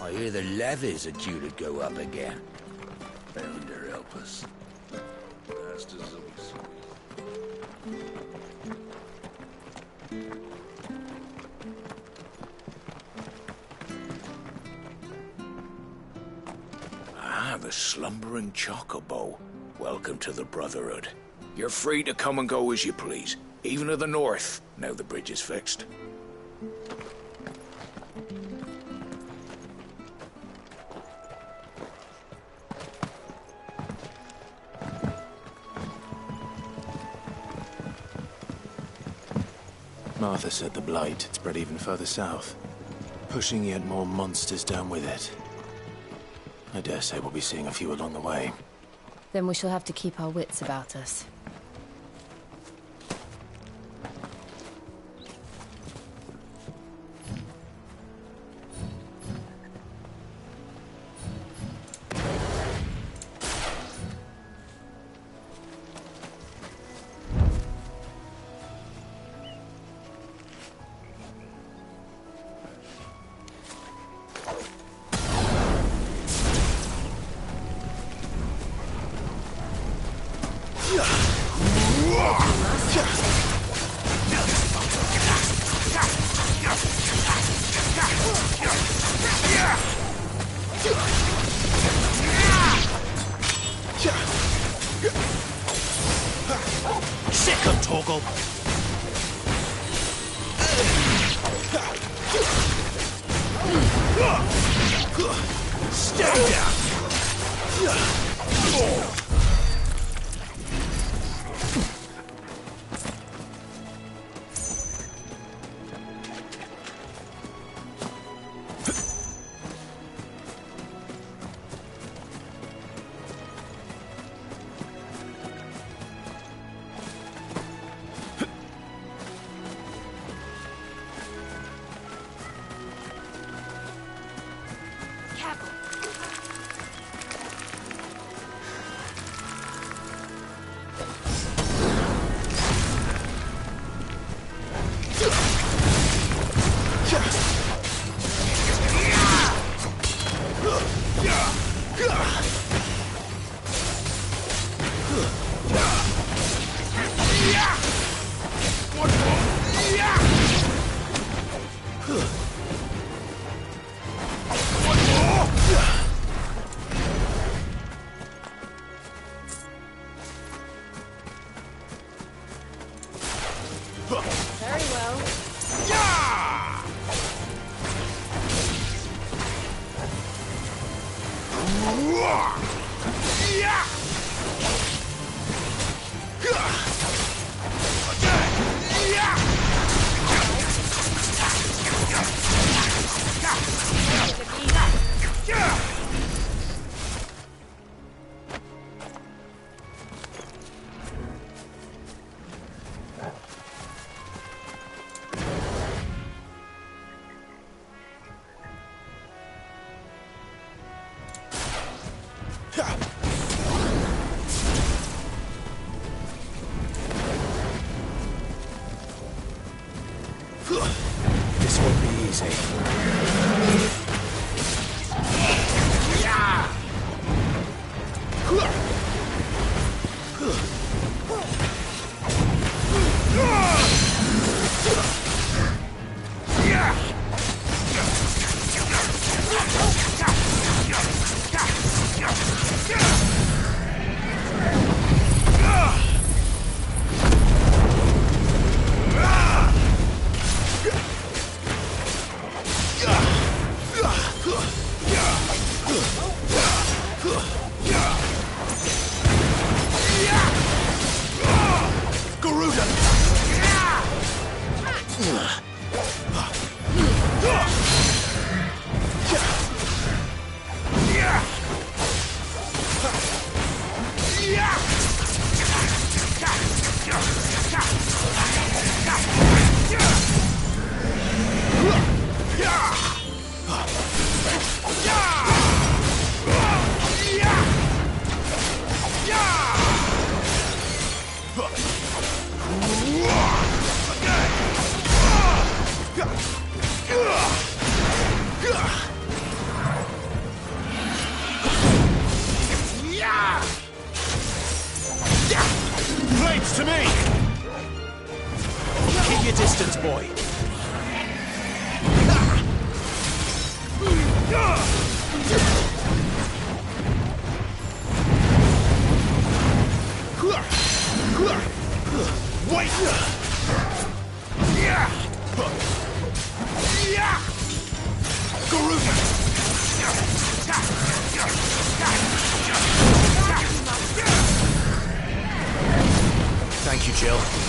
I hear the levies are due to go up again. Bound to help us. Bastards will be sweet. Ah, the slumbering chocobo. Welcome to the Brotherhood. You're free to come and go as you please, even to the north, now the bridge is fixed. Martha said the blight had spread even further south, pushing yet more monsters down with it. I dare say we'll be seeing a few along the way. Then we shall have to keep our wits about us. Sick of Torgal! Stay down! Very well. This won't be easy. leads to me! Keep your distance, boy. Thank you, Jill.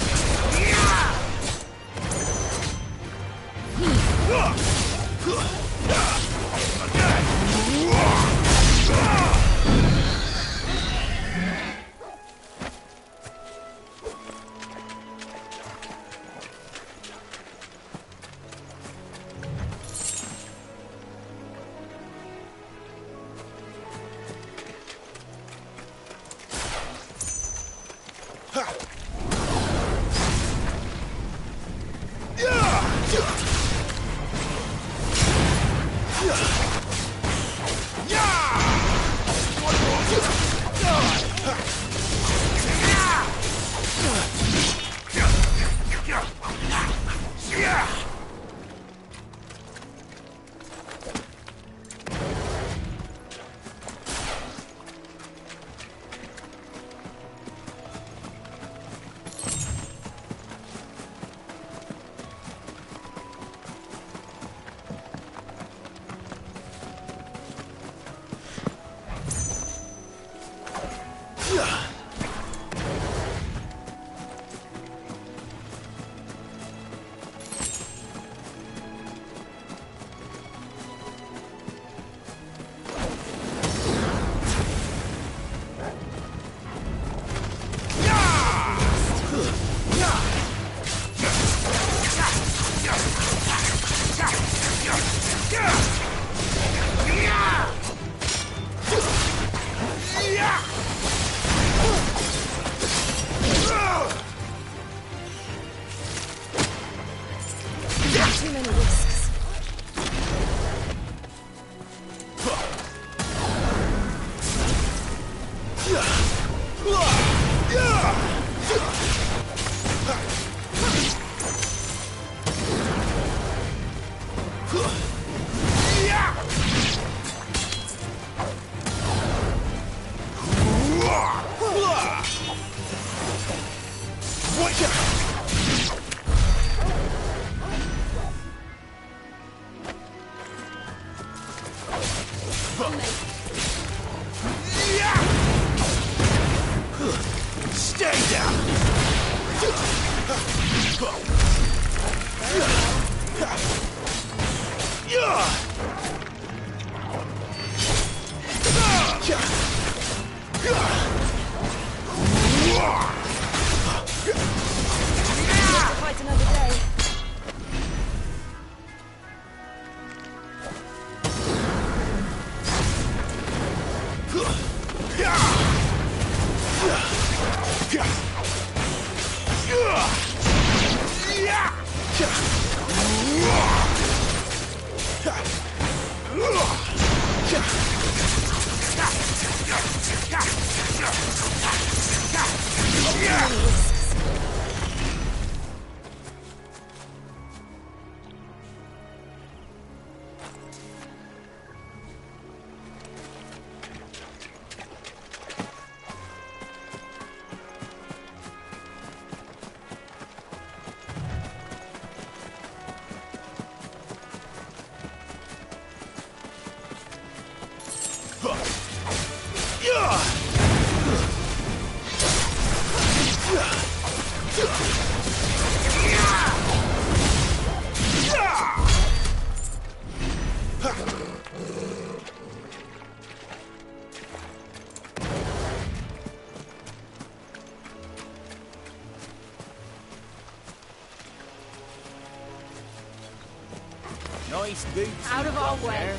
Nice boots. Out of our way. There.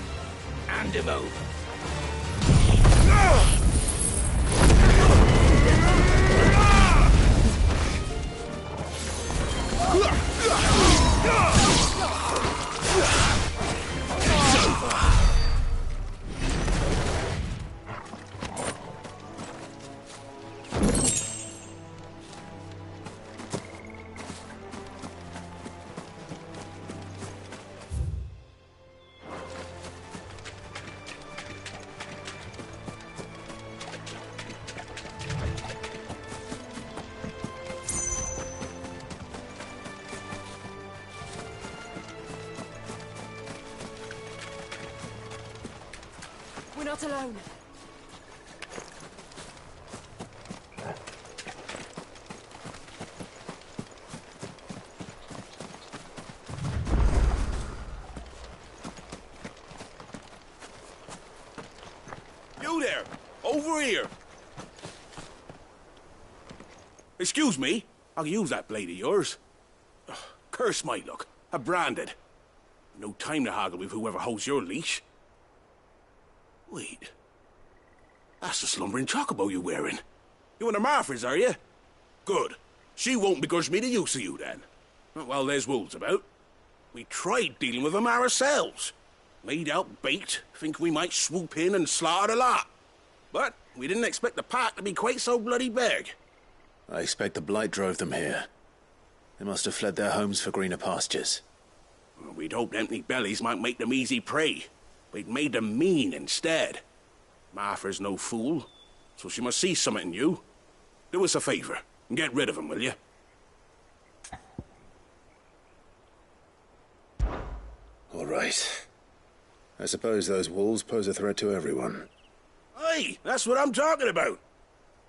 Hand him over. not alone. You there! Over here! Excuse me, I'll use that blade of yours. Ugh, curse my luck. I'm branded. No time to haggle with whoever holds your leash. Wait. That's the slumbering chocobo you're wearing. You and the Marfors, are you? Good. She won't begrudge me the use of you, then. Not while there's wolves about. We tried dealing with them ourselves. Laid out bait, think we might swoop in and slaughter the lot. But we didn't expect the pack to be quite so bloody big. I expect the blight drove them here. They must have fled their homes for greener pastures. Well, we'd hoped empty bellies might make them easy prey. We'd made them mean instead. Martha's no fool, so she must see something in you. Do us a favor and get rid of them, will you? All right. I suppose those wolves pose a threat to everyone. Aye, that's what I'm talking about.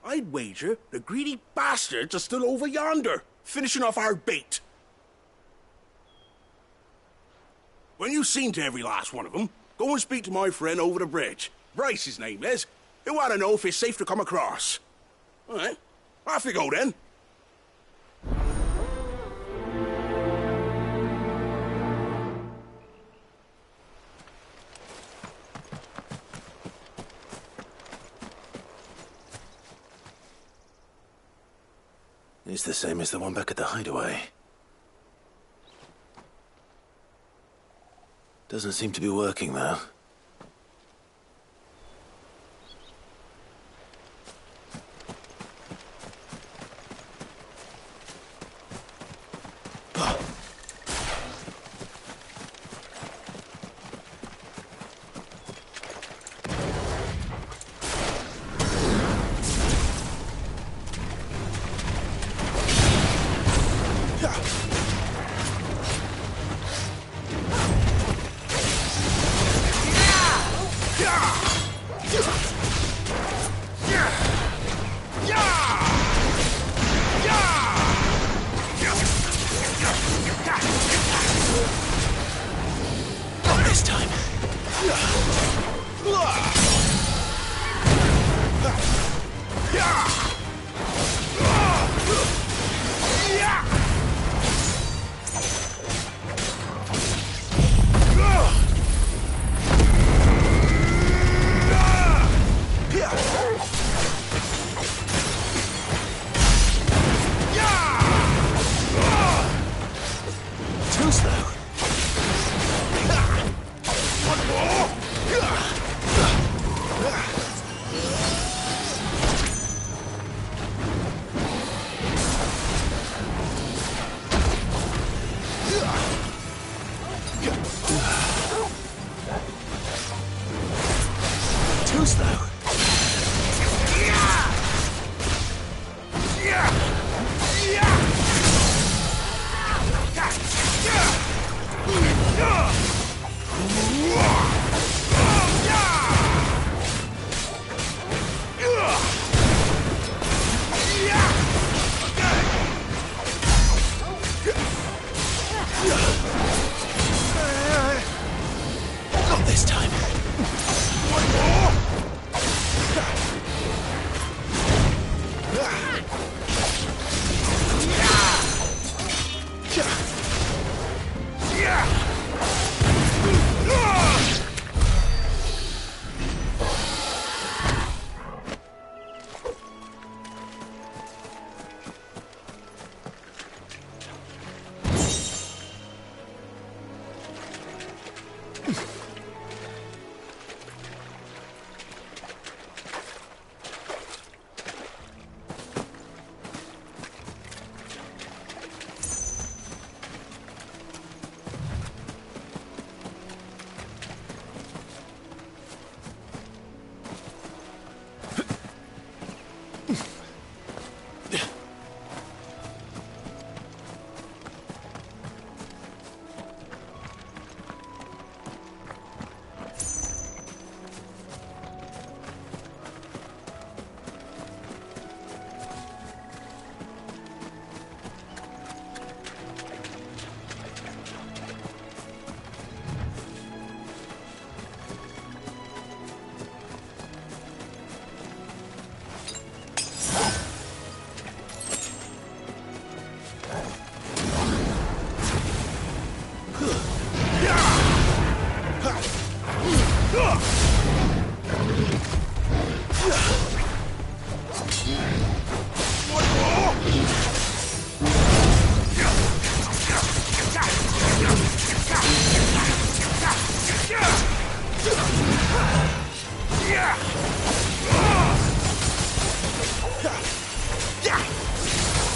I'd wager the greedy bastards are still over yonder, finishing off our bait. When you've seen to every last one of them, go and speak to my friend over the bridge. Bryce, his name is. He'll want to know if it's safe to come across. All right, off you go then. It's the same as the one back at the hideaway. Doesn't seem to be working, though.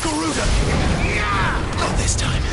Garuda! Not this time.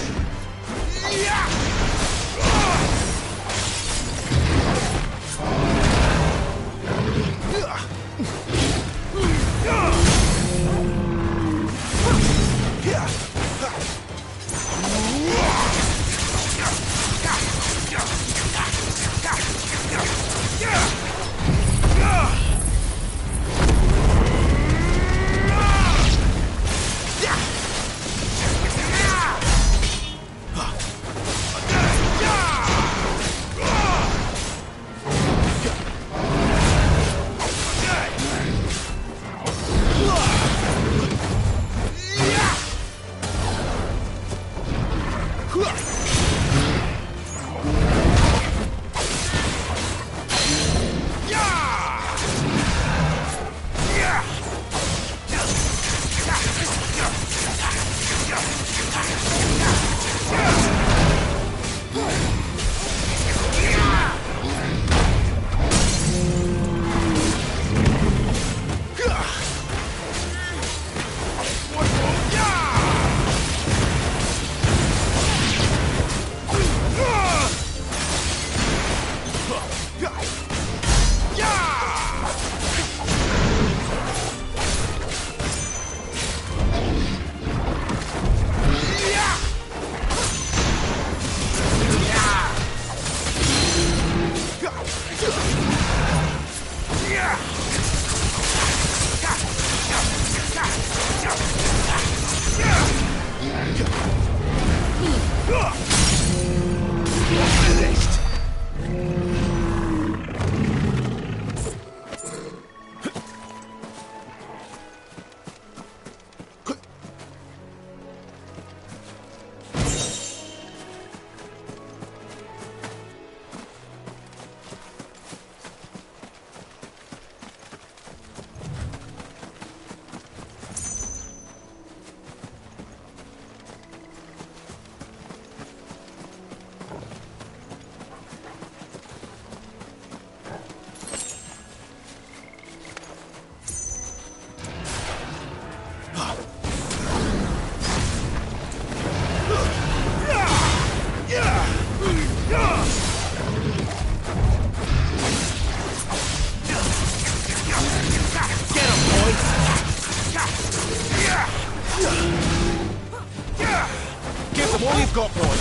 Give them all you've got, boy.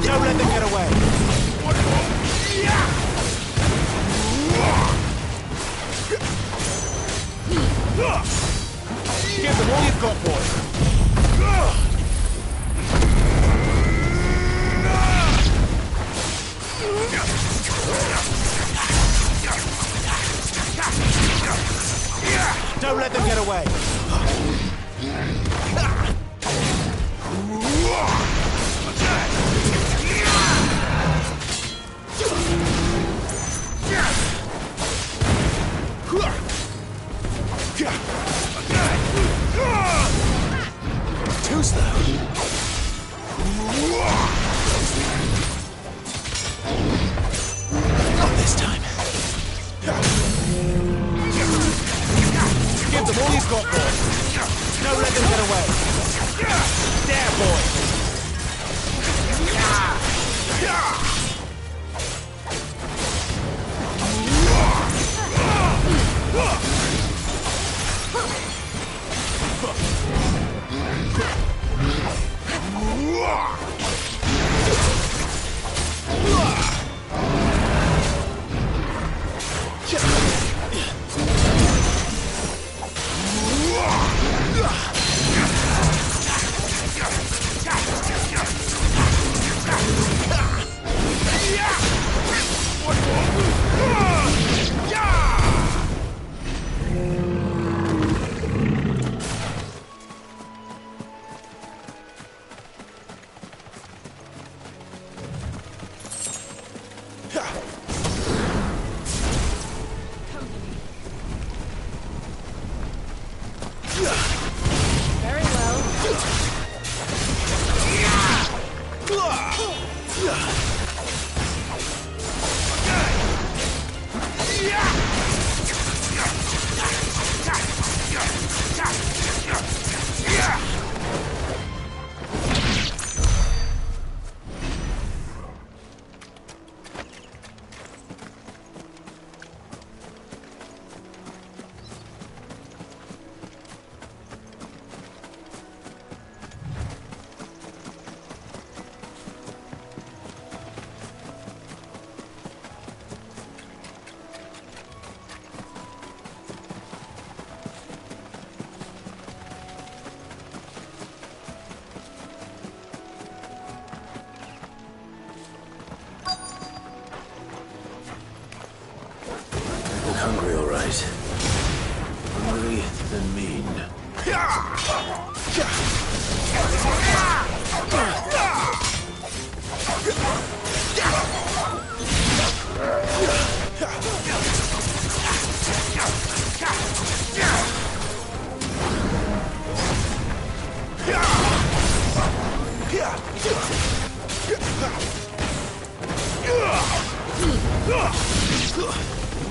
Don't let them get away. Give them all you've got, boy. Don't let them get away. Too slow. Not this time. Give them all you've got, boy. Don't let them get away. There, boy. hungry, all right. Hungry and mean.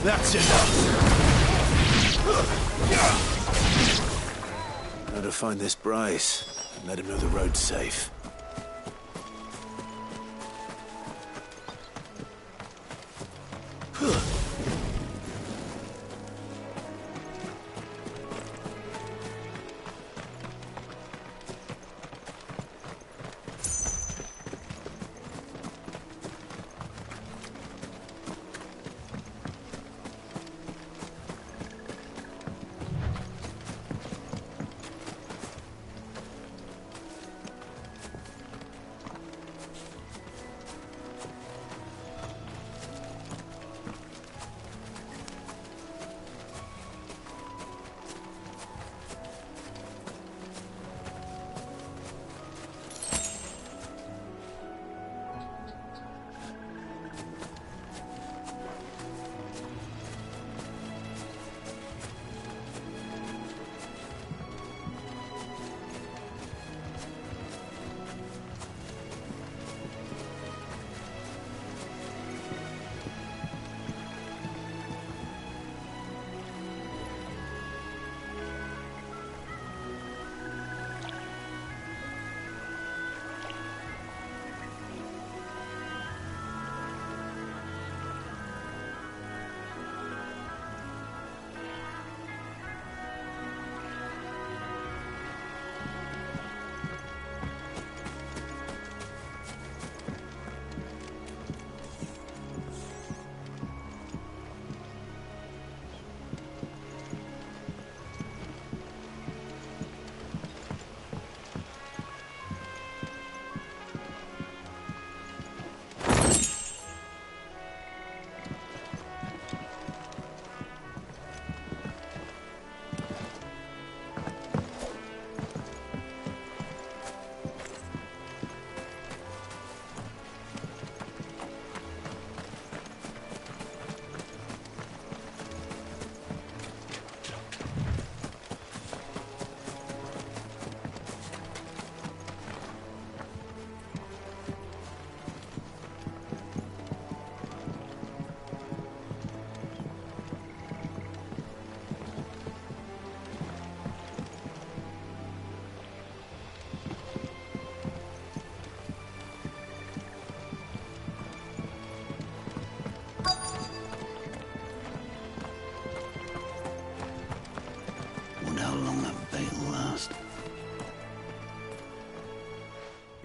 That's enough. How to find this Bryce and let him know the road's safe.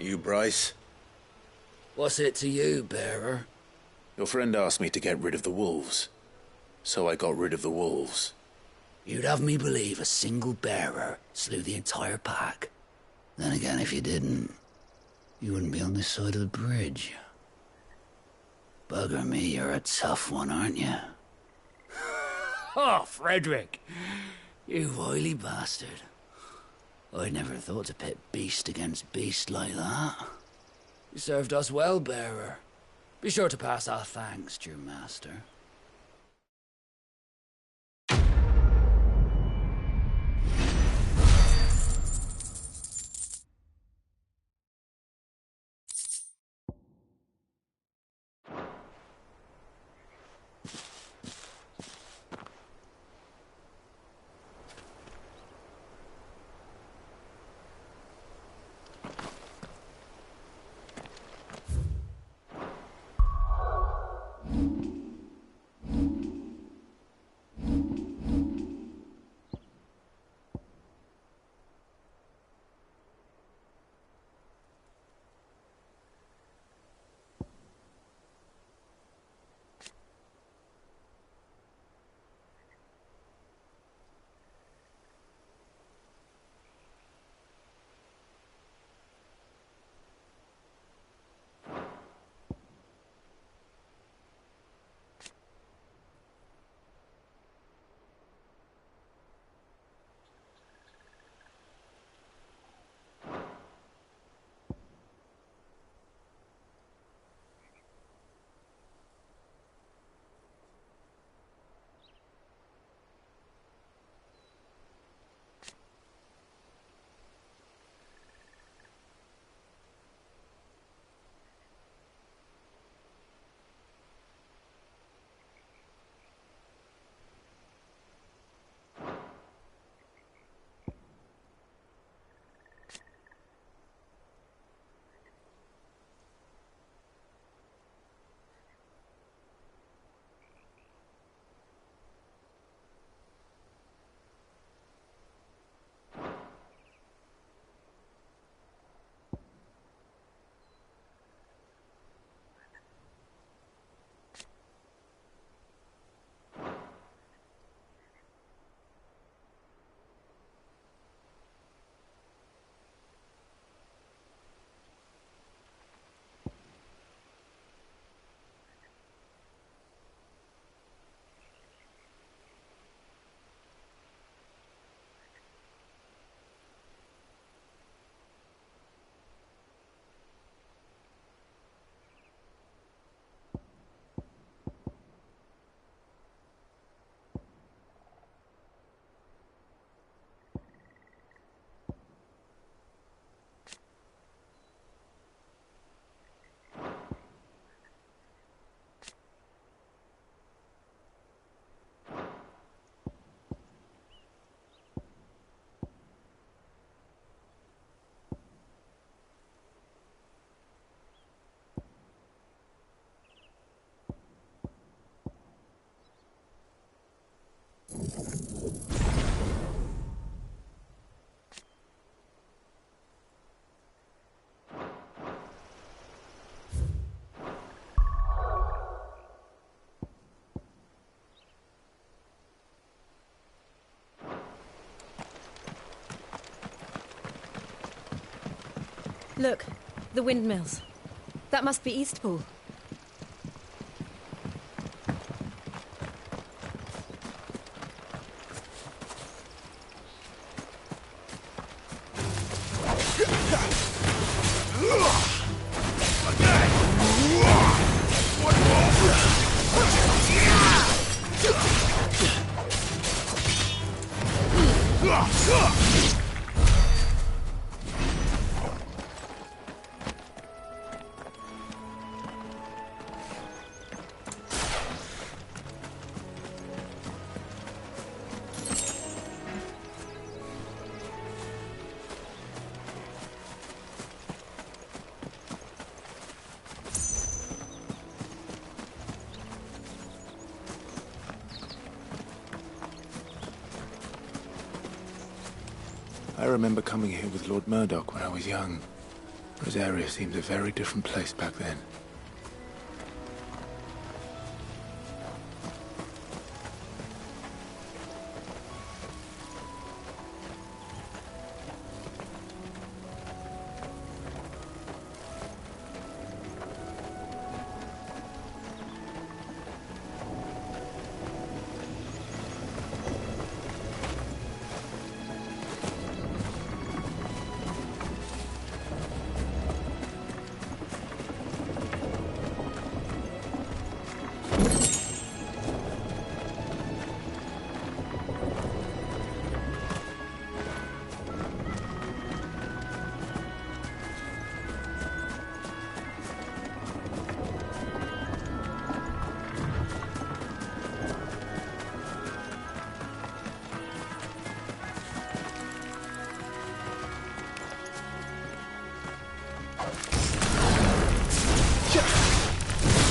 You, Bryce? What's it to you, bearer? Your friend asked me to get rid of the wolves. So I got rid of the wolves. You'd have me believe a single bearer slew the entire pack. Then again, if you didn't, you wouldn't be on this side of the bridge. Bugger me, you're a tough one, aren't you? Oh, Frederick! You wily bastard. I'd never thought to pit beast against beast like that. You served us well, bearer. Be sure to pass our thanks to your master. Look, the windmills. That must be Eastpool. I remember coming here with Lord Murdoch when I was young. This area seemed a very different place back then.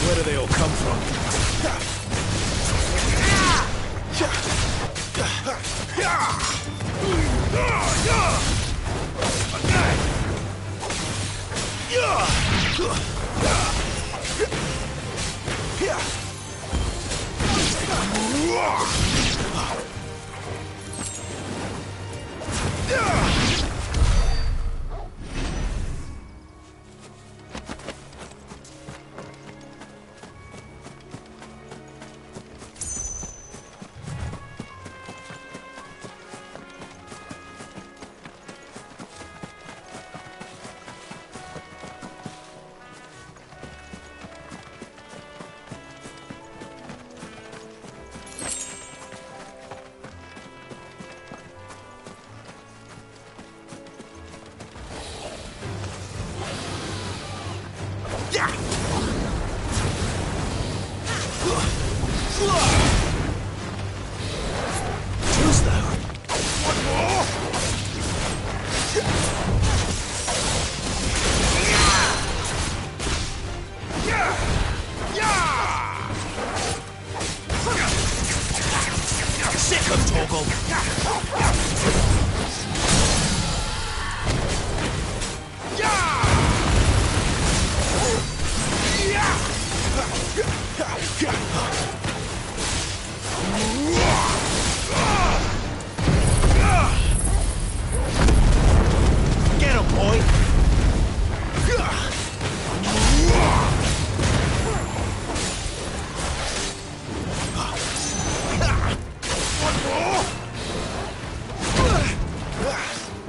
Where do they all come from?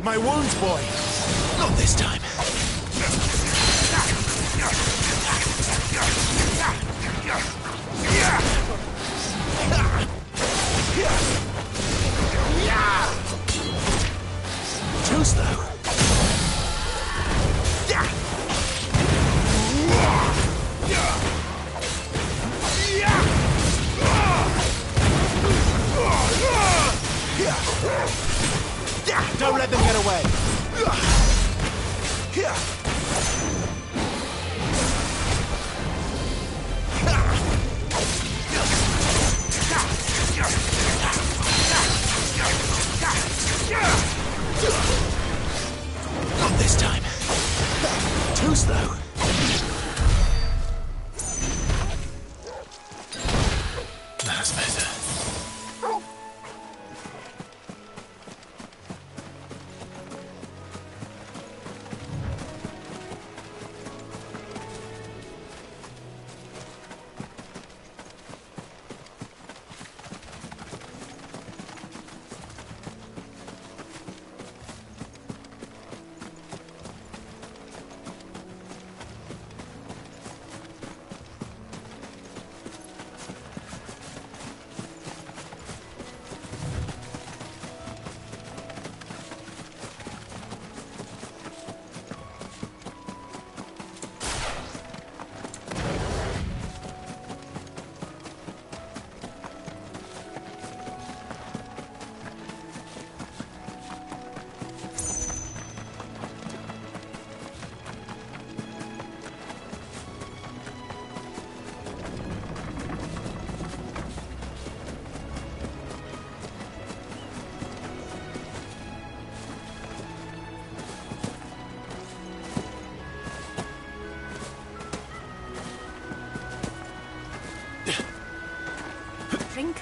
My wounds, boy! Not this time. Too slow. Don't let them get away.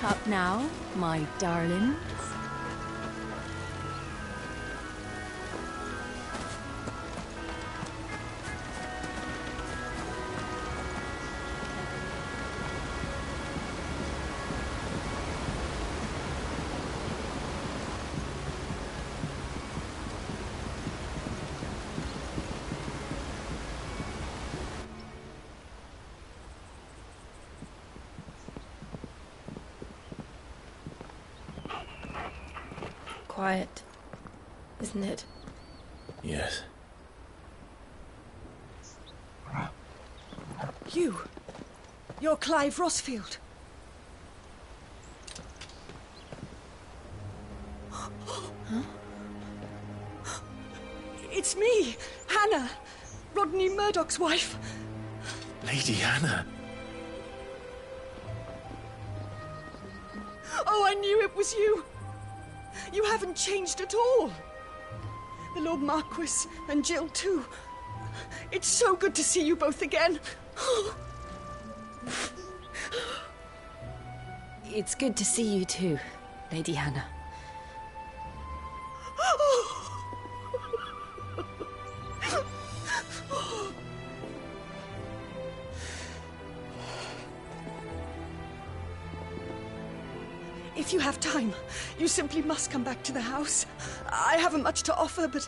Up now, my darlings. Quiet, isn't it? Yes. You're Clive Rossfield. Huh? It's me, Hannah, Rodney Murdoch's wife. Lady Hannah. Oh, I knew it was you. You haven't changed at all. The Lord Marquis and Jill too. It's so good to see you both again. It's good to see you too, Lady Hannah. If you have time, you simply must come back to the house. I haven't much to offer, but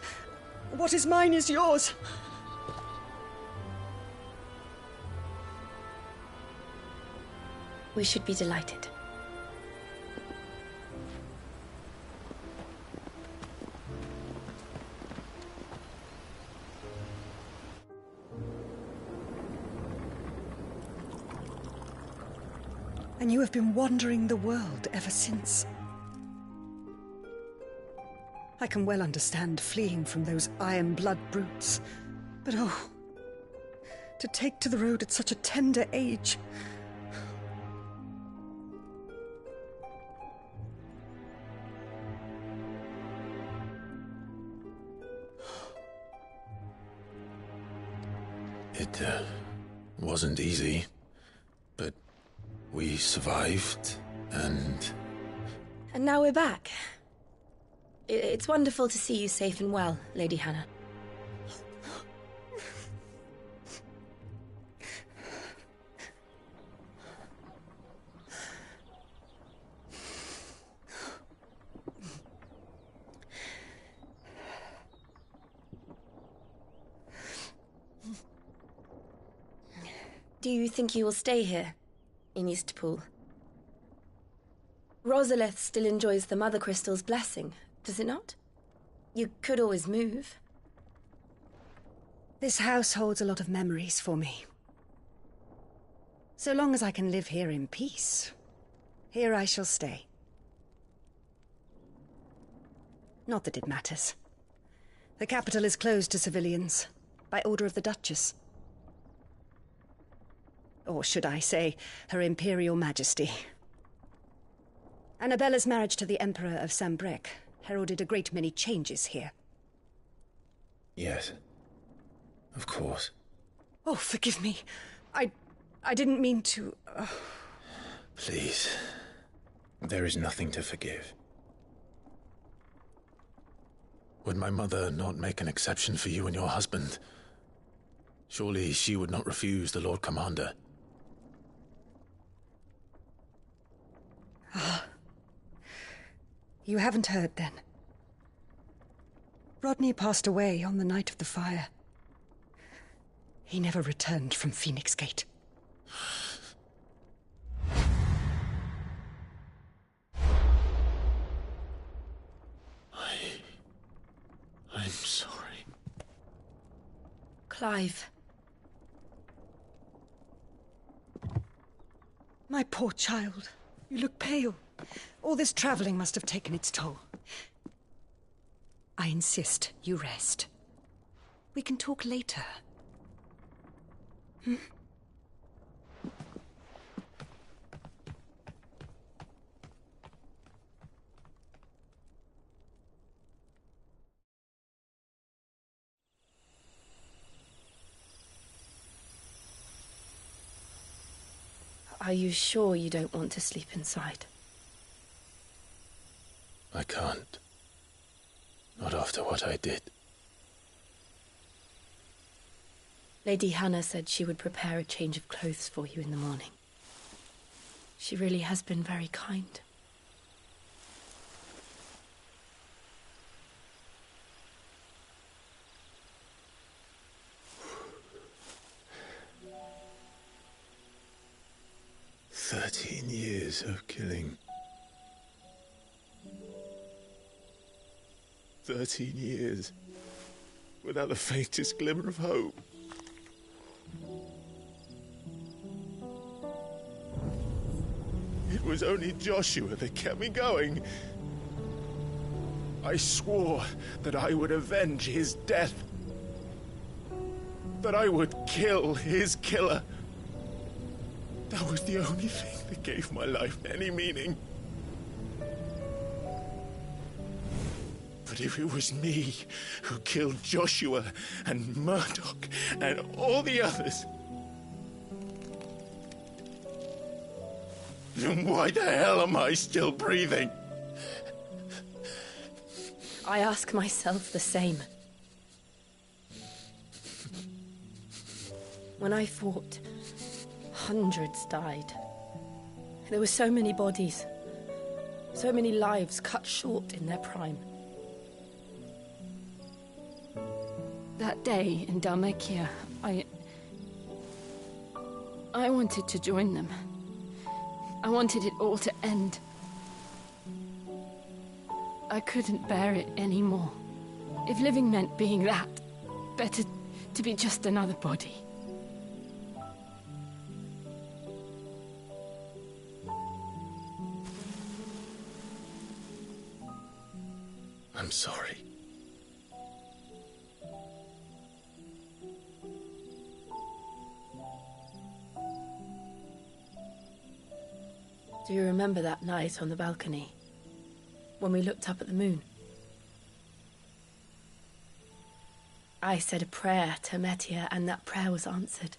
what is mine is yours. We should be delighted. And you have been wandering the world ever since. I can well understand fleeing from those iron blood brutes, but oh, to take to the road at such a tender age. It wasn't easy, but we survived, and... And now we're back. It's wonderful to see you safe and well, Lady Hannah. Do you think you will stay here, in Eastpool? Rosalith still enjoys the Mother Crystal's blessing, does it not? You could always move. This house holds a lot of memories for me. So long as I can live here in peace, here I shall stay. Not that it matters. The capital is closed to civilians, by order of the Duchess. Or should I say, Her Imperial Majesty. Annabella's marriage to the Emperor of Sambrec heralded a great many changes here. Yes. Of course. Oh, forgive me. I didn't mean to... Please. There is nothing to forgive. Would my mother not make an exception for you and your husband? Surely she would not refuse the Lord Commander. You haven't heard, then. Rodney passed away on the night of the fire. He never returned from Phoenix Gate. I'm sorry. Clive. My poor child. You look pale. All this traveling must have taken its toll. I insist you rest. We can talk later. Hmm? Are you sure you don't want to sleep inside? I can't. Not after what I did. Lady Hannah said she would prepare a change of clothes for you in the morning. She really has been very kind. Years of killing. 13 years without the faintest glimmer of hope. It was only Joshua that kept me going. I swore that I would avenge his death. That I would kill his killer. That was the only thing that gave my life any meaning. But if it was me who killed Joshua and Murdoch and all the others, then why the hell am I still breathing? I ask myself the same. When I fought, hundreds died. There were so many bodies, so many lives cut short in their prime. That day in Dalmacia, I wanted to join them. I wanted it all to end. I couldn't bear it anymore. If living meant being that, better to be just another body. I'm sorry. Do you remember that night on the balcony, when we looked up at the moon? I said a prayer to Metia, and that prayer was answered.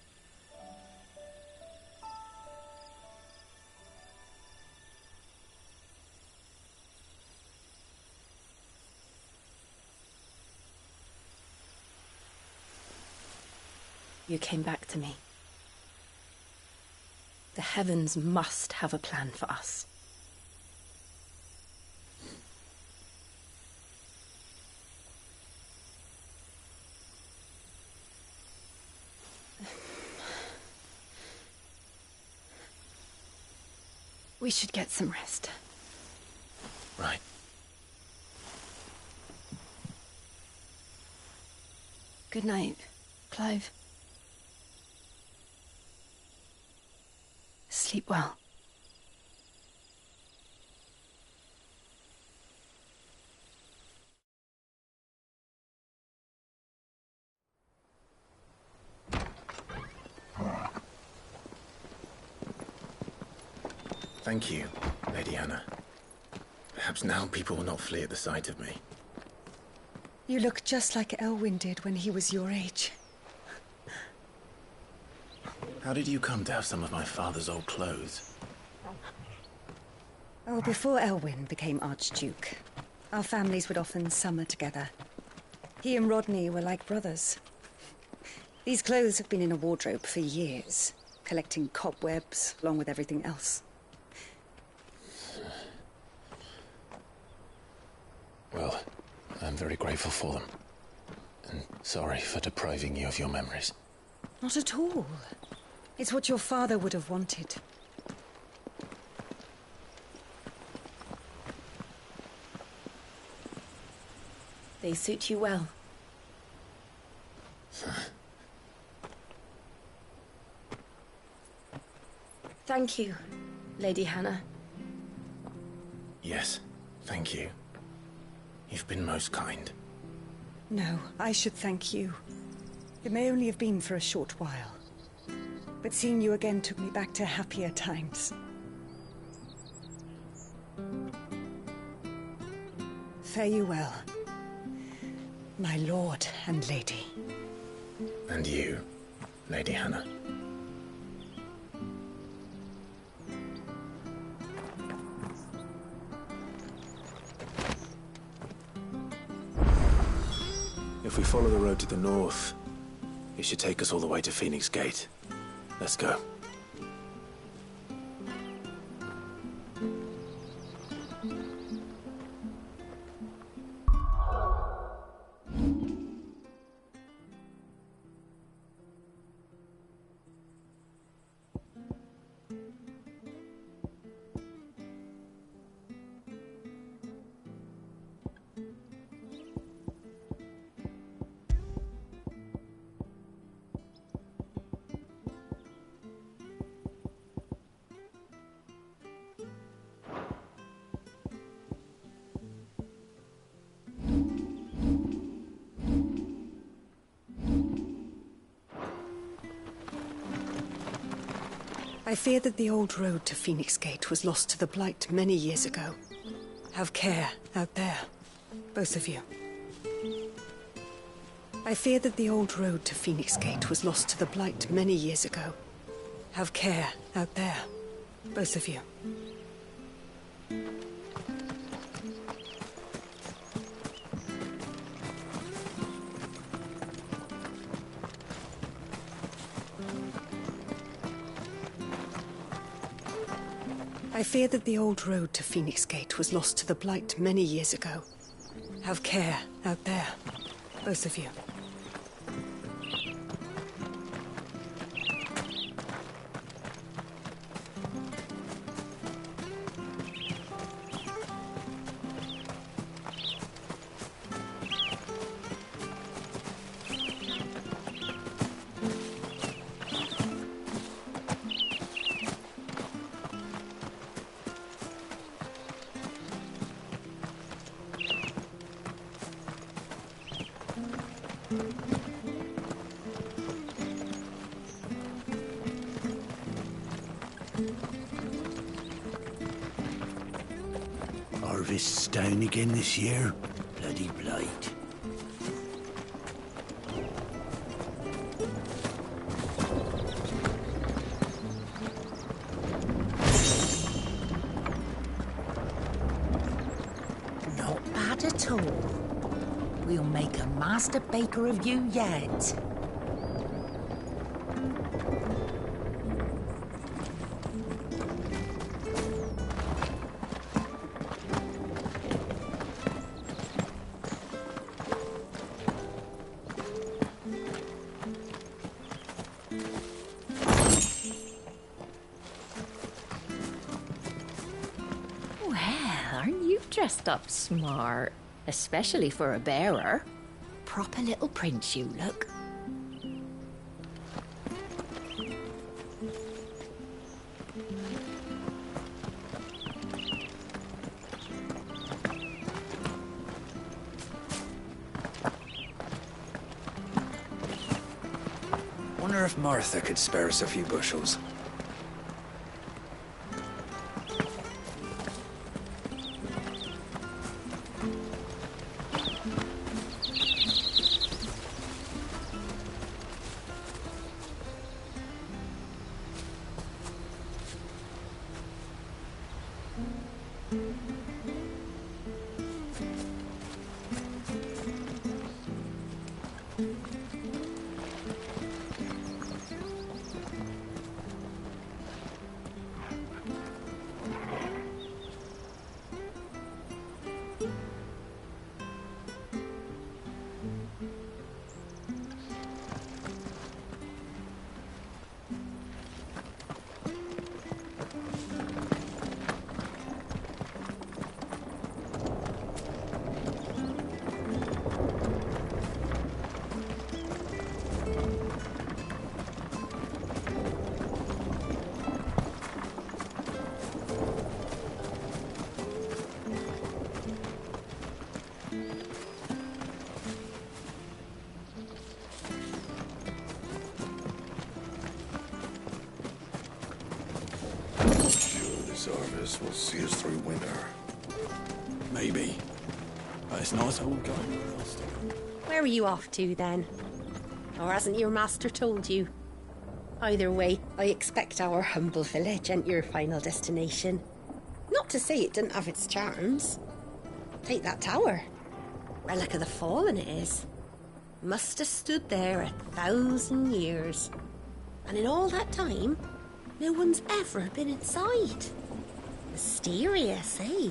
You came back to me. The heavens must have a plan for us. We should get some rest. Right. Good night, Clive. Sleep well. Thank you, Lady Hannah. Perhaps now people will not flee at the sight of me. You look just like Elwyn did when he was your age. How did you come to have some of my father's old clothes? Oh, before Elwyn became Archduke, our families would often summer together. He and Rodney were like brothers. These clothes have been in a wardrobe for years, collecting cobwebs along with everything else. Well, I'm very grateful for them. And sorry for depriving you of your memories. Not at all. It's what your father would have wanted. They suit you well. Thank you, Lady Hannah. Yes, thank you. You've been most kind. No, I should thank you. It may only have been for a short while. But seeing you again took me back to happier times. Fare you well, my lord and lady. And you, Lady Hannah. If we follow the road to the north, it should take us all the way to Phoenix Gate. Let's go. I fear that the old road to Phoenix Gate was lost to the Blight many years ago. Have care out there, both of you. I fear that the old road to Phoenix Gate was lost to the Blight many years ago. Have care out there, both of you. I fear that the old road to Phoenix Gate was lost to the Blight many years ago. Have care out there, both of you. Harvest's down again this year. Bloody blight. Not bad at all. We'll make a master baker of you yet. Dressed up smart, especially for a bearer. Proper little prince you look. Wonder if Martha could spare us a few bushels. Harvest will see us through winter. Maybe. But it's not all going well still. Where are you off to, then? Or hasn't your master told you? Either way, I expect our humble village ain't your final destination. Not to say it didn't have its charms. Take that tower. Relic of the Fallen it is. Must have stood there 1,000 years. And in all that time, no one's ever been inside. Mysterious, eh?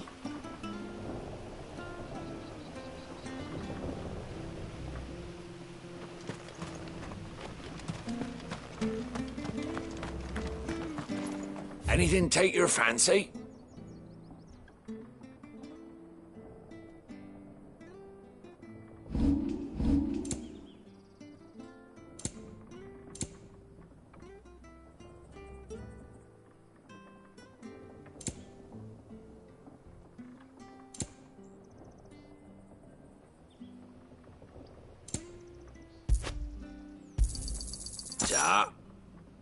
Anything take your fancy? Ta.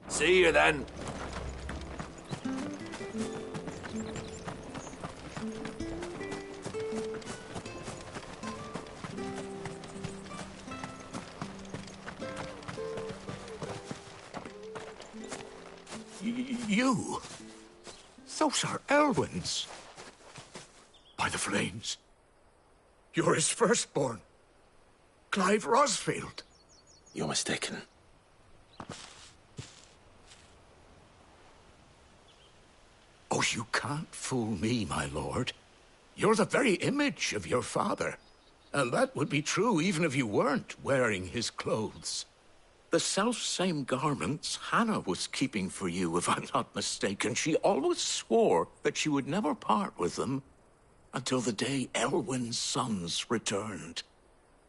See you then. You? Those are Elwyn's. By the flames. You're his firstborn. Clive Rosfield. You're mistaken. Oh, you can't fool me, my lord. You're the very image of your father. And that would be true even if you weren't wearing his clothes. The self-same garments Hannah was keeping for you, if I'm not mistaken. She always swore that she would never part with them until the day Elwyn's sons returned.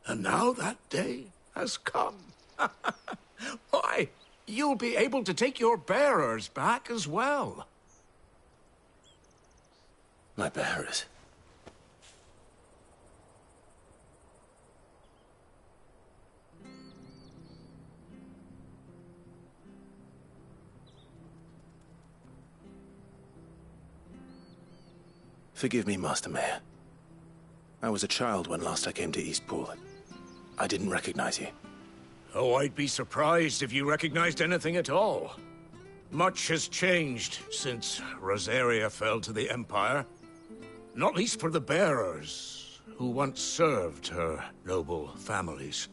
And now that day has come. Why, you'll be able to take your bearers back as well. My bearers? Forgive me, Master Mayor. I was a child when last I came to Eastpool. I didn't recognize you. Oh, I'd be surprised if you recognized anything at all. Much has changed since Rosaria fell to the Empire. Not least for the bearers, who once served her noble families.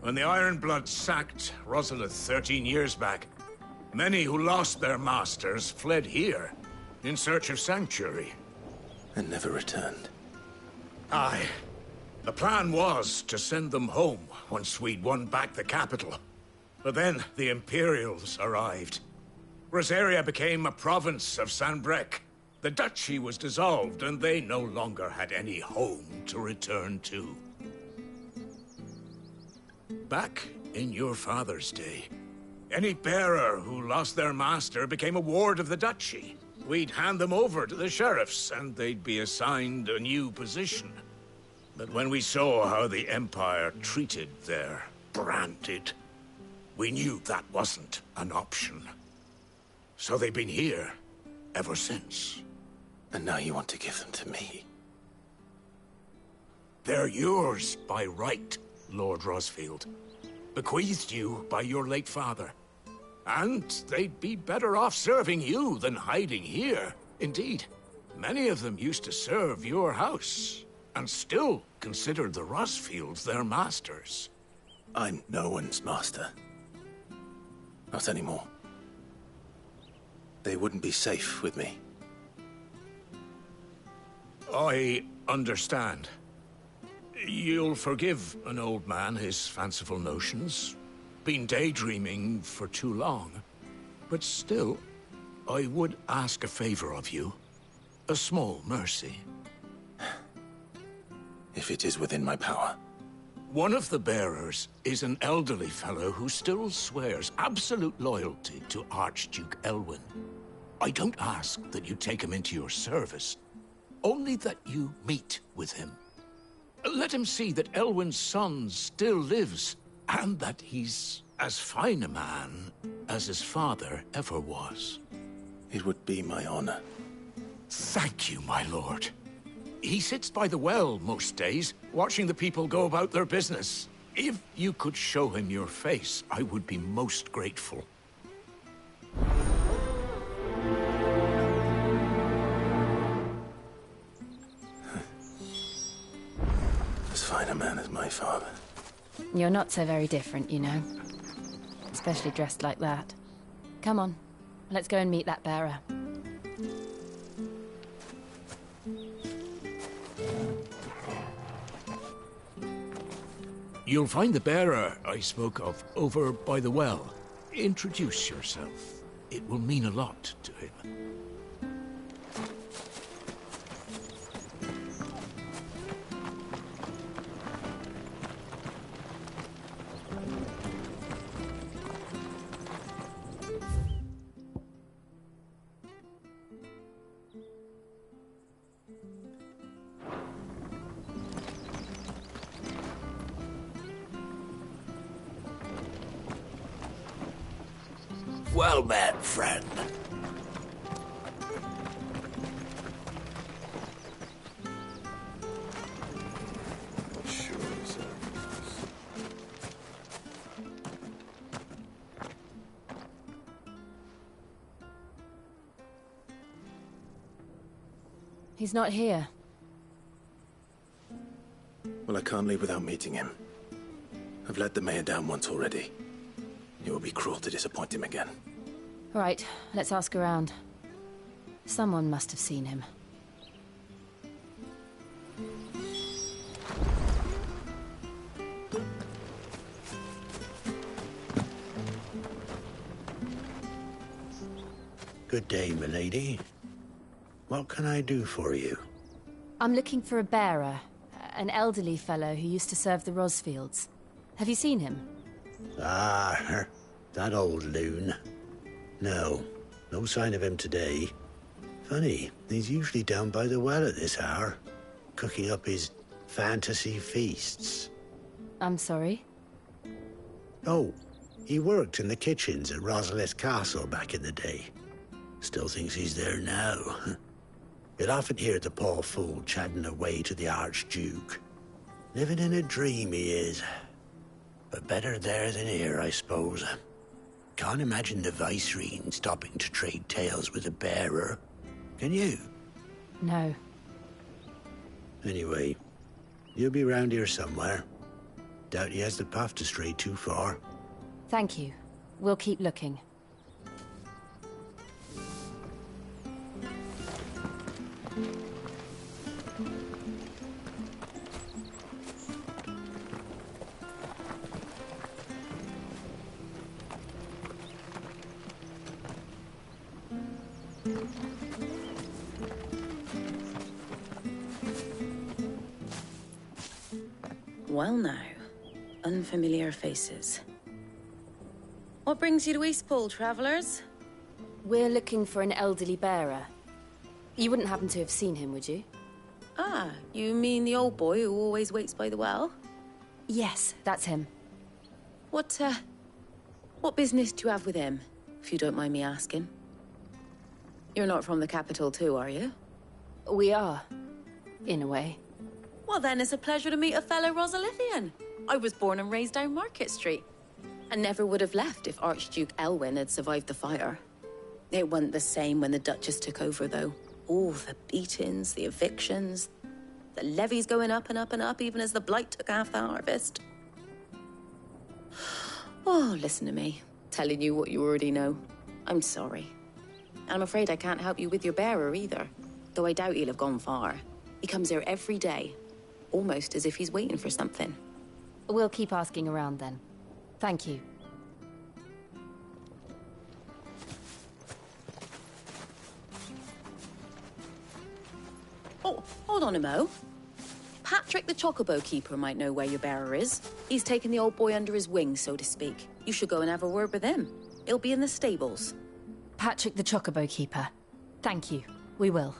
When the Ironbloods sacked Rosalith 13 years back, many who lost their masters fled here, in search of sanctuary. And never returned. Aye. The plan was to send them home once we'd won back the capital. But then the Imperials arrived. Rosaria became a province of Sanbreque. The duchy was dissolved, and they no longer had any home to return to. Back in your father's day, any bearer who lost their master became a ward of the duchy. We'd hand them over to the sheriffs, and they'd be assigned a new position. But when we saw how the Empire treated their branded, we knew that wasn't an option. So they've been here ever since. And now you want to give them to me? They're yours by right, Lord Rosfield. Bequeathed you by your late father. And they'd be better off serving you than hiding here. Indeed, many of them used to serve your house, and still considered the Rosfields their masters. I'm no one's master. Not anymore. They wouldn't be safe with me. I understand. You'll forgive an old man his fanciful notions. Been daydreaming for too long. But still, I would ask a favor of you. A small mercy. If it is within my power. One of the bearers is an elderly fellow who still swears absolute loyalty to Archduke Elwyn. I don't ask that you take him into your service, only that you meet with him. Let him see that Elwyn's son still lives, and that he's as fine a man as his father ever was. It would be my honor. Thank you, my lord. He sits by the well most days, watching the people go about their business. If you could show him your face, I would be most grateful. fine a man as my father. You're not so very different, you know. Especially dressed like that. Come on, let's go and meet that bearer. You'll find the bearer I spoke of over by the well. Introduce yourself. It will mean a lot to him. Well met, friend. He's not here. Well, I can't leave without meeting him. I've let the mayor down once already. It would be cruel to disappoint him again. Right, let's ask around. Someone must have seen him. Good day, milady. What can I do for you? I'm looking for a bearer, an elderly fellow who used to serve the Rosfields. Have you seen him? Ah, that old loon. No sign of him today. Funny, he's usually down by the well at this hour, cooking up his fantasy feasts. I'm sorry? Oh, he worked in the kitchens at Rosalith Castle back in the day. Still thinks he's there now. You'll often hear the poor fool chatting away to the Archduke. Living in a dream he is. But better there than here, I suppose. Can't imagine the Vicereine stopping to trade tales with a bearer. Can you? No. Anyway, you'll be round here somewhere. Doubt he has the path to stray too far. Thank you. We'll keep looking. Well now, unfamiliar faces. What brings you to Eastpool, travellers? We're looking for an elderly bearer. You wouldn't happen to have seen him, would you? Ah, you mean the old boy who always waits by the well? Yes, that's him. What business do you have with him, if you don't mind me asking? You're not from the capital too, are you? We are, in a way. Well then, it's a pleasure to meet a fellow Rosalithian. I was born and raised down Market Street, and never would have left if Archduke Elwyn had survived the fire. It wasn't the same when the Duchess took over, though. All the beatings, the evictions, the levies going up and up and up, even as the blight took half the harvest. Oh, listen to me, telling you what you already know. I'm sorry. And I'm afraid I can't help you with your bearer either, though I doubt he'll have gone far. He comes here every day, almost as if he's waiting for something. We'll keep asking around then. Thank you. Oh, hold on a mo. Patrick the Chocobo Keeper might know where your bearer is. He's taken the old boy under his wing, so to speak. You should go and have a word with him. He'll be in the stables. Patrick the Chocobo Keeper. Thank you. We will.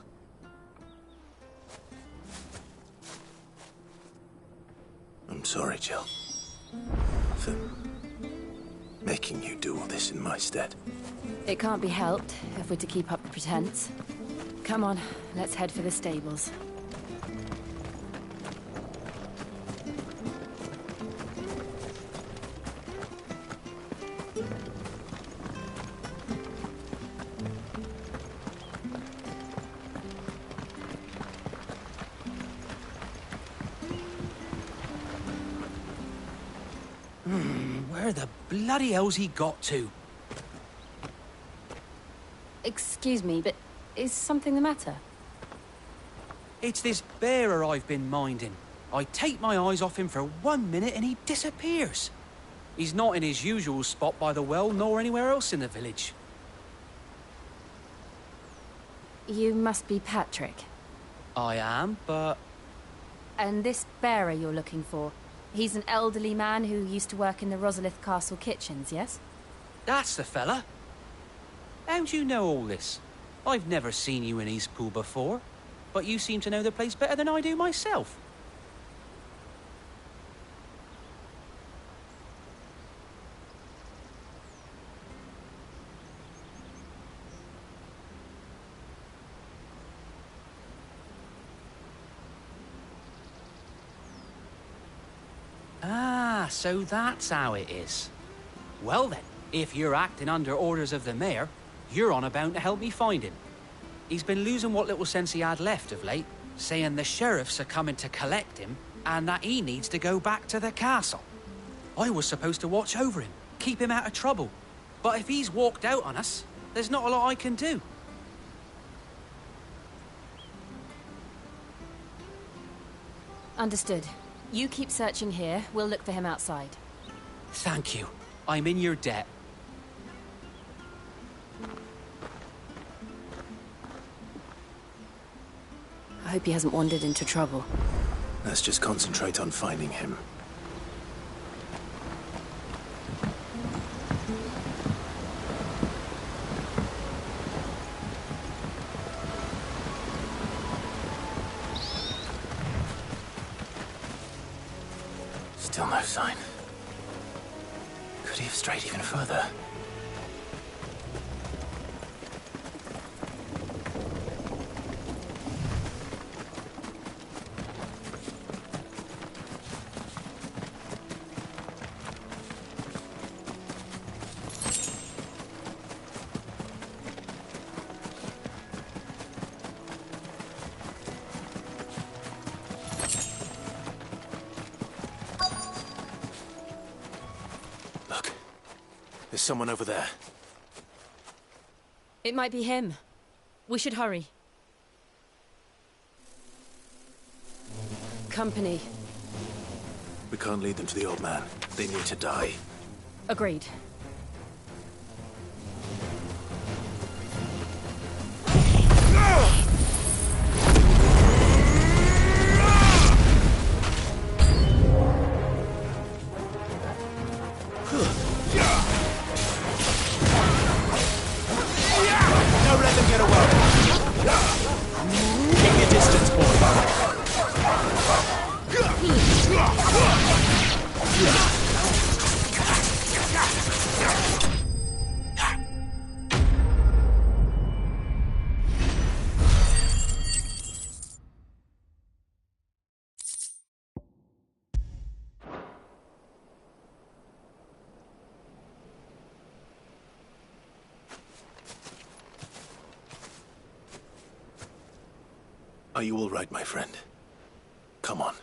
I'm sorry, Jill. For making you do all this in my stead. It can't be helped if we're to keep up the pretense. Come on, let's head for the stables. bloody hell's he got to? Excuse me, but is something the matter? It's this bearer I've been minding. I take my eyes off him for 1 minute and he disappears. He's not in his usual spot by the well, nor anywhere else in the village. You must be Patrick. I am, but... And this bearer you're looking for, he's an elderly man who used to work in the Rosalith Castle kitchens, yes? That's the fella. How do you know all this? I've never seen you in Eastpool before, but you seem to know the place better than I do myself. Ah, so that's how it is. Well then, if you're acting under orders of the mayor, you're on about to help me find him. He's been losing what little sense he had left of late, saying the sheriffs are coming to collect him and that he needs to go back to the castle. I was supposed to watch over him, keep him out of trouble. But if he's walked out on us, there's not a lot I can do. Understood. You keep searching here, we'll look for him outside. Thank you. I'm in your debt. I hope he hasn't wandered into trouble. Let's just concentrate on finding him. Still no sign. Could he have strayed even further? There's someone over there. It might be him. We should hurry. Company. We can't lead them to the old man. They need to die. Agreed. Are you all right, my friend? Come on.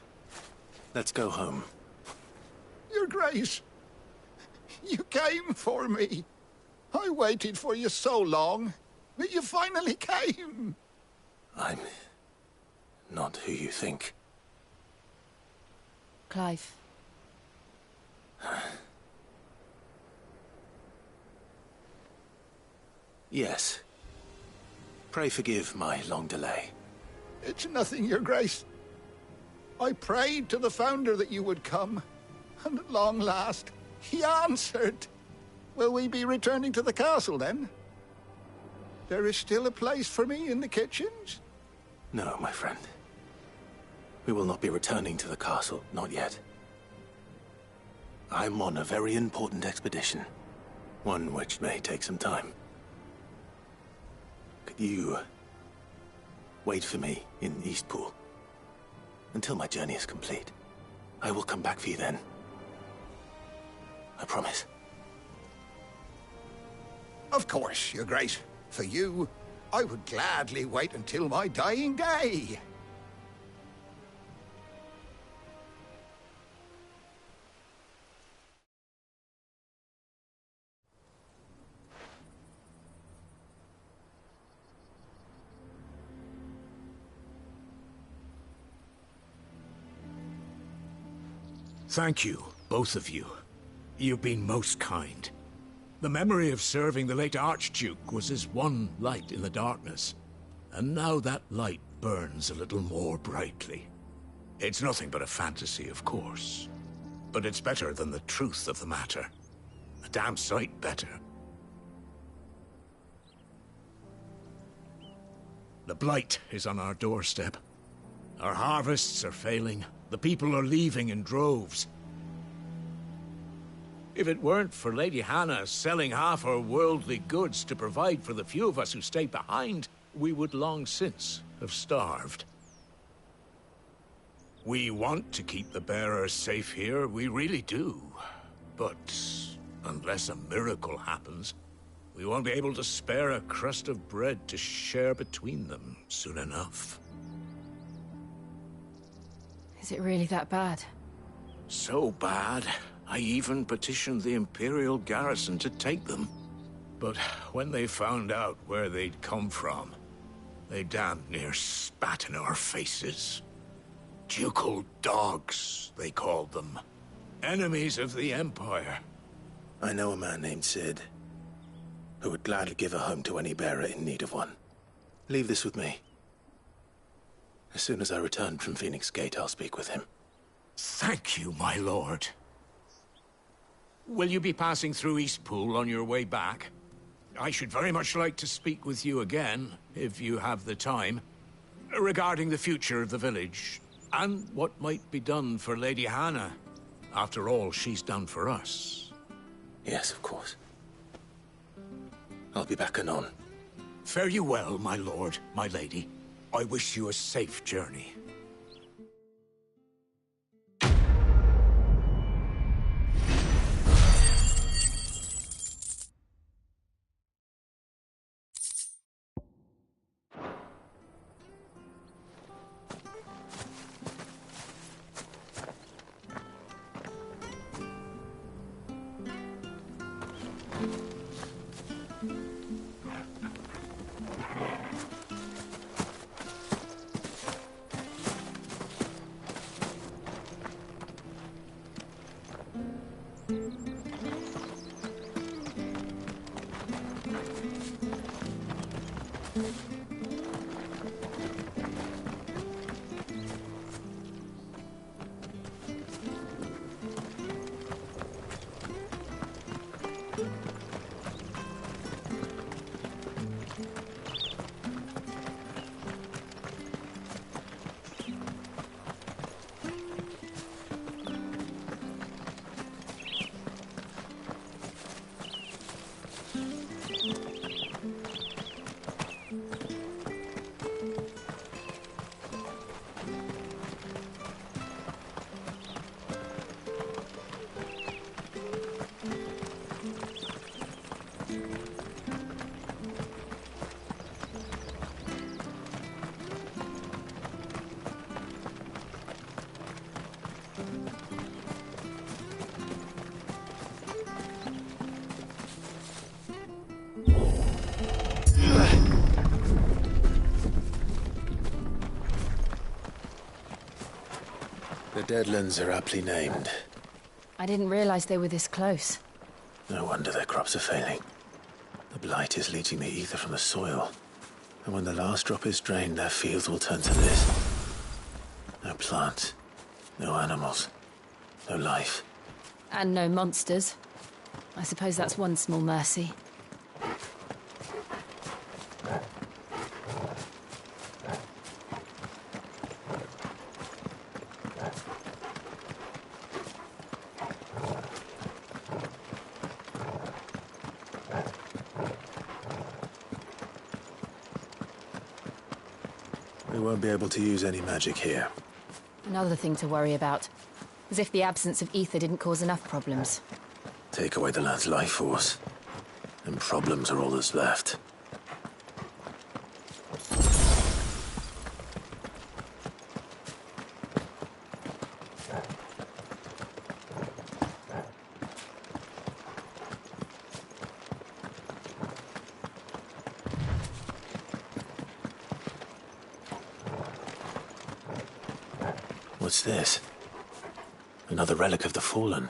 Let's go home. Your Grace, you came for me. I waited for you so long, but you finally came. I'm not who you think. Clive. Yes. Pray forgive my long delay. It's nothing, Your Grace. I prayed to the Founder that you would come, and at long last, he answered. Will we be returning to the castle, then? There is still a place for me in the kitchens? No, my friend. We will not be returning to the castle, not yet. I'm on a very important expedition, one which may take some time. Could you wait for me in Eastpool until my journey is complete? I will come back for you then. I promise. Of course, Your Grace. For you, I would gladly wait until my dying day. Thank you, both of you. You've been most kind. The memory of serving the late Archduke was as one light in the darkness, and now that light burns a little more brightly. It's nothing but a fantasy, of course, but it's better than the truth of the matter. A damn sight better. The blight is on our doorstep. Our harvests are failing. The people are leaving in droves. If it weren't for Lady Hannah selling half her worldly goods to provide for the few of us who stay behind, we would long since have starved. We want to keep the bearers safe here, we really do. But unless a miracle happens, we won't be able to spare a crust of bread to share between them soon enough. Is it really that bad? So bad, I even petitioned the Imperial garrison to take them. But when they found out where they'd come from, they damn near spat in our faces. Ducal dogs, they called them. Enemies of the Empire. I know a man named Sid, who would gladly give a home to any bearer in need of one. Leave this with me. As soon as I return from Phoenix Gate, I'll speak with him. Thank you, my lord. Will you be passing through Eastpool on your way back? I should very much like to speak with you again, if you have the time, regarding the future of the village, and what might be done for Lady Hannah. After all, she's done for us. Yes, of course. I'll be back anon. Fare you well, my lord, my lady. I wish you a safe journey. The Deadlands are aptly named. I didn't realize they were this close. No wonder their crops are failing. The blight is leaching the ether from the soil. And when the last drop is drained, their fields will turn to this. No plants, no animals, no life. And no monsters. I suppose that's one small mercy. We won't be able to use any magic here. Another thing to worry about. As if the absence of ether didn't cause enough problems. Take away the lad's life force, and problems are all that's left. What's this? Another relic of the Fallen.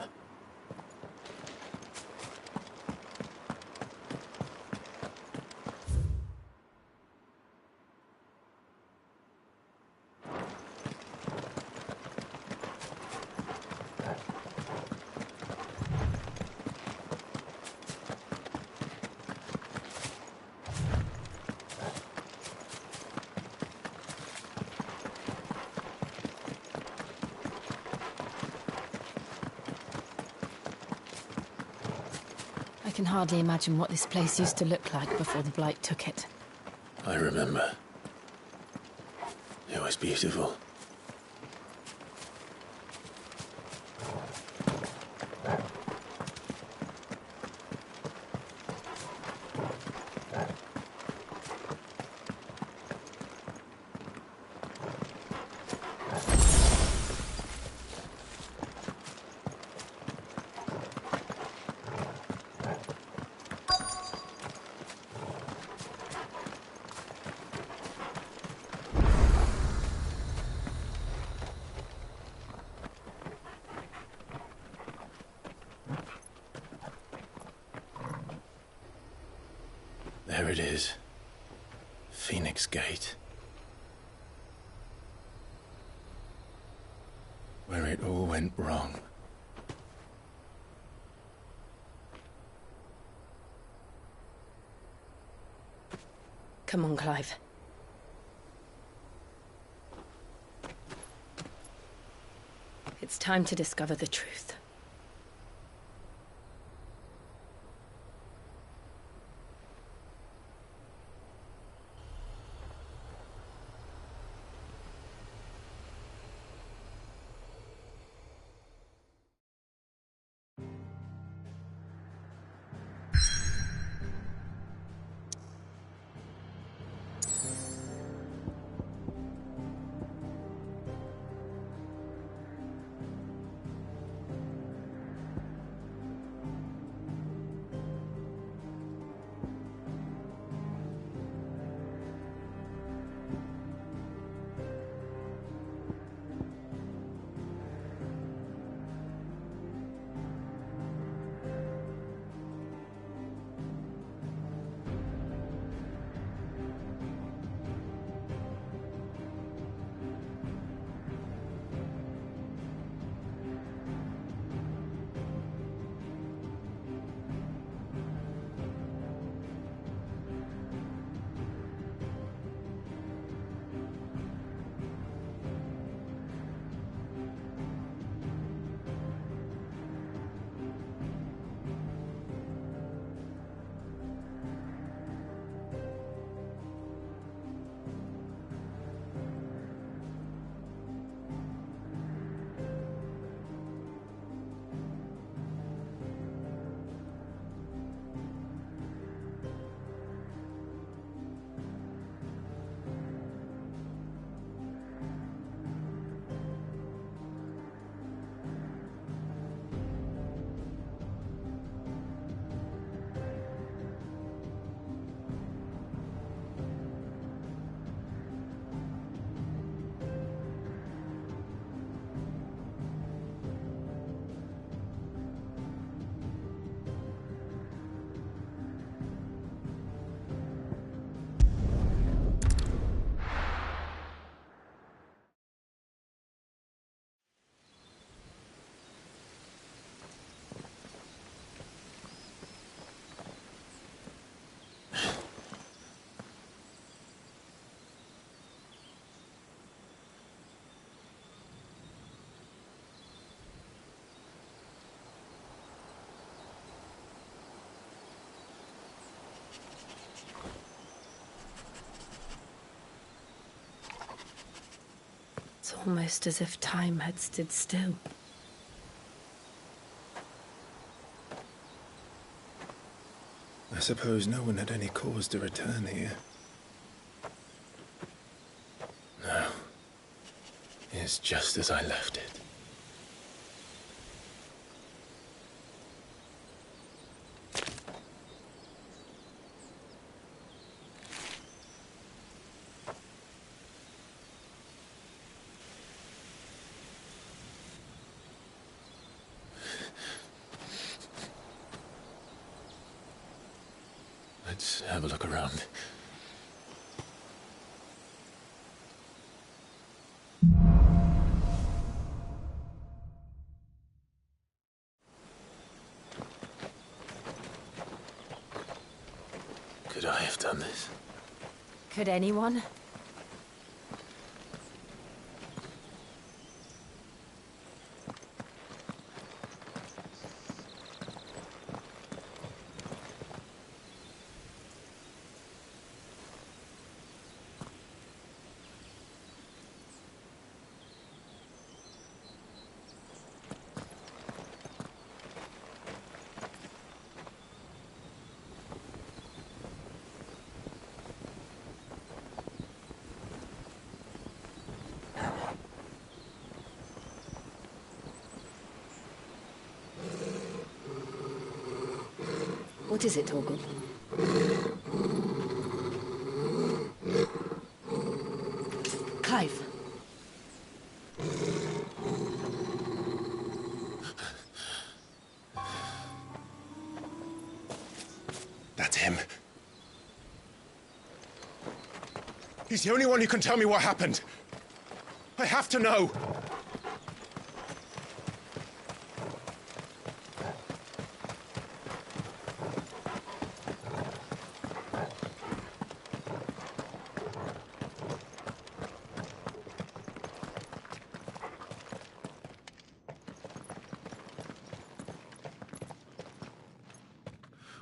I can hardly imagine what this place used to look like before the Blight took it. I remember. It was beautiful. There it is. Phoenix Gate. Where it all went wrong. Come on, Clive. It's time to discover the truth. It's almost as if time had stood still. I suppose no one had any cause to return here. No. It's just as I left it. Let's have a look around. Could I have done this? Could anyone? What is it, Torgal? Clive. That's him. He's the only one who can tell me what happened. I have to know.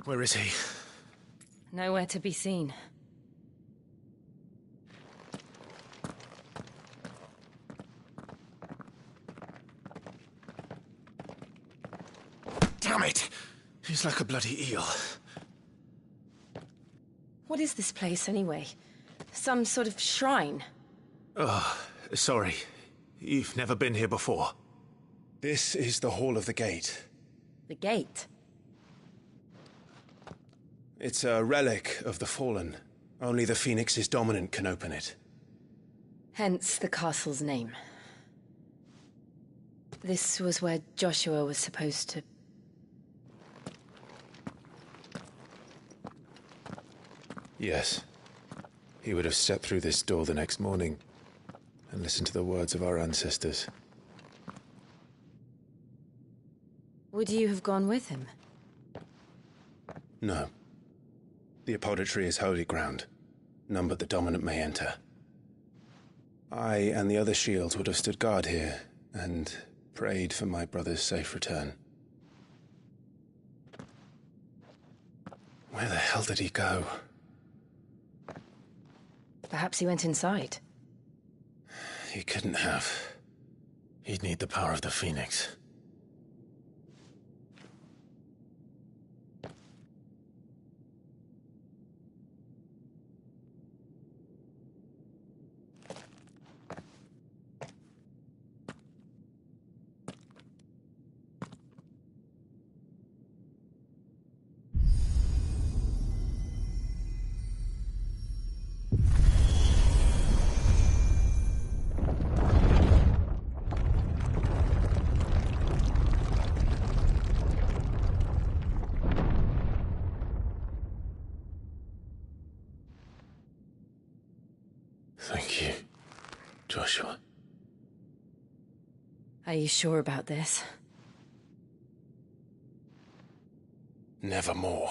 Where is he? Nowhere to be seen. Damn it! He's like a bloody eel. What is this place, anyway? Some sort of shrine? Oh, sorry. You've never been here before. This is the Hall of the Gate. The gate? It's a relic of the Fallen. Only the Phoenix's dominant can open it. Hence the castle's name. This was where Joshua was supposed to... Yes. He would have stepped through this door the next morning and listened to the words of our ancestors. Would you have gone with him? No. The apodatory is holy ground. None but the dominant may enter. I and the other shields would have stood guard here and prayed for my brother's safe return. Where the hell did he go? Perhaps he went inside. He couldn't have. He'd need the power of the Phoenix. Thank you, Joshua. Are you sure about this? Nevermore.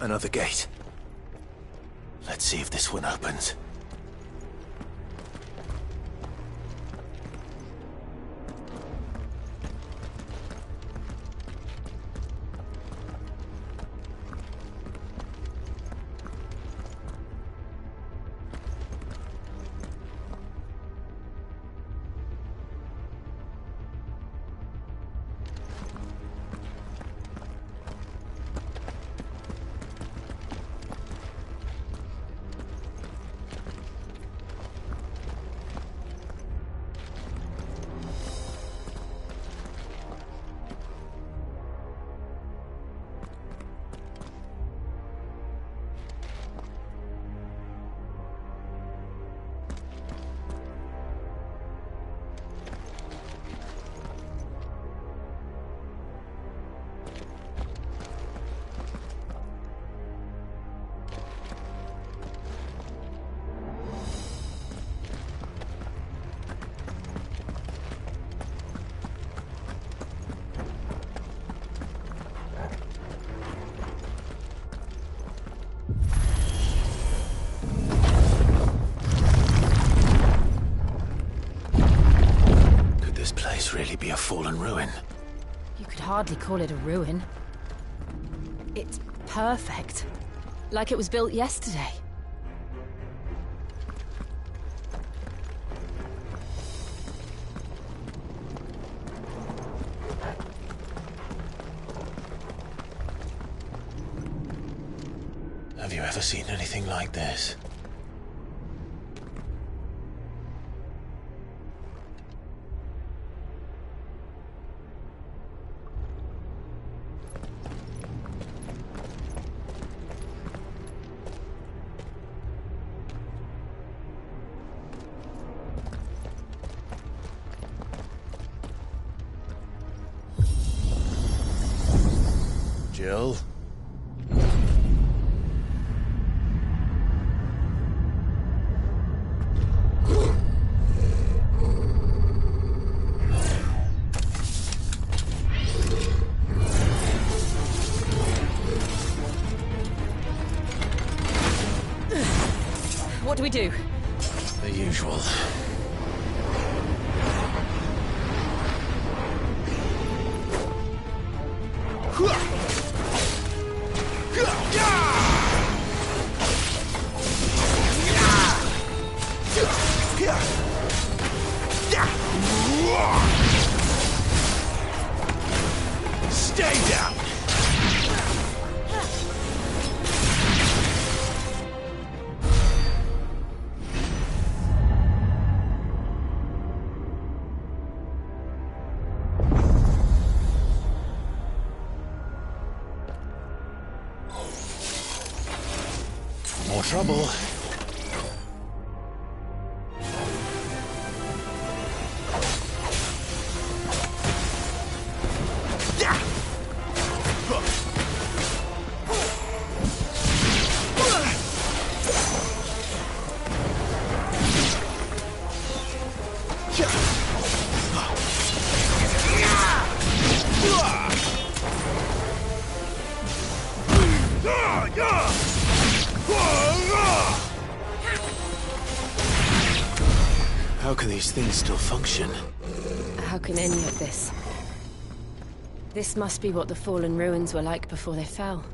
Another gate. Let's see if this one opens. Really be a fallen ruin? You could hardly call it a ruin. It's perfect. Like it was built yesterday. Have you ever seen anything like this? Jill? What do we do? The usual. Stay down! More trouble. How can these things still function? How can any of this? This must be what the fallen ruins were like before they fell.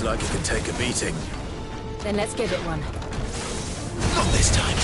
Like it can take a beating. Then let's give it one. Not this time.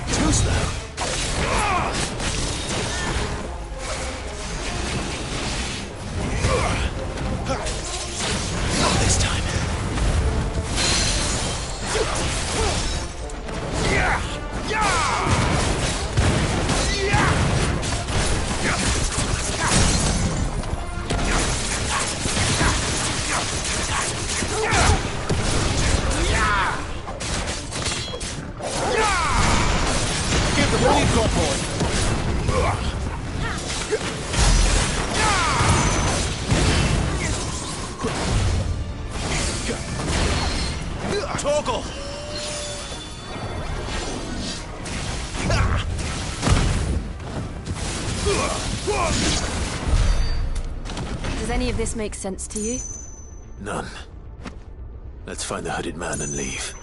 Too slow. Not this time. Give them all you've got, boy. Torgal! Does any of this make sense to you? None. Let's find the hooded man and leave.